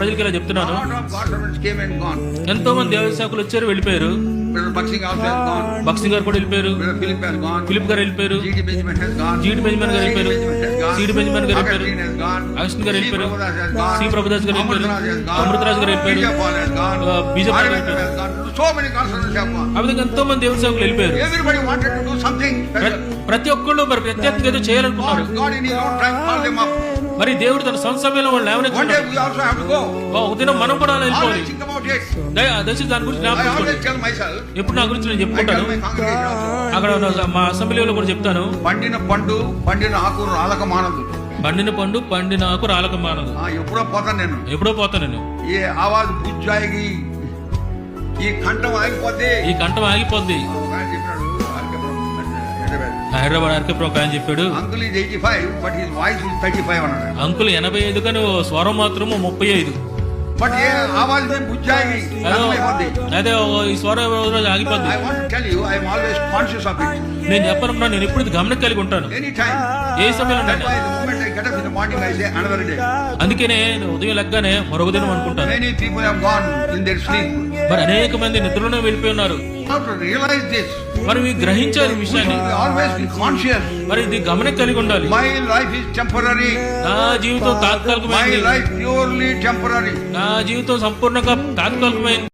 ప్రజలకు ఇలా చెప్తున్నాను. lot of God servants came and gone. ఎంతో మంది దేవసేవకులు వచ్చారు, వెళ్ళిపోయారు. Brother Buxing also has gone. బక్సింగ్ గారు కూడా వెళ్ళిపోయారు. Brother Philip has gone. Philip గారు వెళ్ళిపోయారు. G.D. Benjamin has gone. GD Benjamin గారు వెళ్ళిపోయారు. సీడి బెంజమిన్ గారు వెళ్ళిపోయారు. Augustine has gone. అగస్టిన్ గారు C. వెళ్ళిపోయారు. Prabhudas has gone. C Prabhudas గారు వెళ్ళిపోయారు. Amritras has gone. అమృతరాజు గారు వెళ్ళిపోయారు. Vijay Paul has gone. BJP గారు Arvind వెళ్ళిపోయారు. has gone. So many God servants have gone. ఆ విధంగా ఎంతో మంది దేవసేవకులు వెళ్ళిపోయారు. Everybody wanted to do something special. ప్రతి ఒక్కళ్ళు మరి ప్రత్యేకంగా ఏదో చేయాలనుకున్నారు. God in His own time called them up. మరి దేవుడు తన సొంత సమయంలో వాళ్ళు One day లేవనెత్తుకున్నారు. we also have to go. ఉదయం మనం కూడా అలా వెళ్ళిపోవాలి. Always think about it. దయచేసి దాని గురించి I జ్ఞాపకం always చేసుకోండి. tell myself. ఎప్పుడు నా గురించి నేను I tell చెప్పుకుంటాను. my congregation also. అక్కడ మా అసెంబ్లీలో కూడా చెప్తాను. పండిన పండు పండిన ఆకు రాలక మానదు. పండిన పండు పండిన ఆకు రాలక మానదు. ఎప్పుడో పోతాను నేను. ఎప్పుడో పోతాను నేను. ఏ ఆవాజ్ బుజ్జాయి ఈ కంఠం ఆగిపోద్ది. ఈ కంఠం ఆగిపోద్ది. ఒక ఆయన చెప్పినాడు హైదరాబాద్ ఆర్కేపురం ఒక ఆయన చెప్పాడు, uncle is 85 but his voice is 35 అన్నాడు. అంకుల్ 85 కానీ ఓ స్వరం మాత్రము 35. బట్ ఏ ఆవాజ్ మే బుజ్జాయి ఆగిపోద్ది. అదే ఈ స్వరం రోజు ఆగిపోద్ది. I want to tell you I am always conscious of it. నేను చెప్పనున్నా, నేను ఎప్పుడు గమనిక కలిగి ఉంటాను. Any time. ఏ సమయంలో that why the moment I get up in the morning I say another day. అందుకనే ఉదయం లెగ్గానే మరొక దినం అనుకుంటాను. Many people have gone in their sleep. మరి అనేక మంది నిద్రలోనే వెళ్ళిపోయి ఉన్నారు. How to realise this? మరి మీరు గ్రహించాలి ఈ విషయాన్ని. Always be conscious. మరి ఇది గమనిక కలిగి ఉండాలి. My life is temporary. నా జీవితం మై తాత్కాలికమైనది. Life purely temporary. నా జీవితం సంపూర్ణంగా తాత్కాలికమైనది.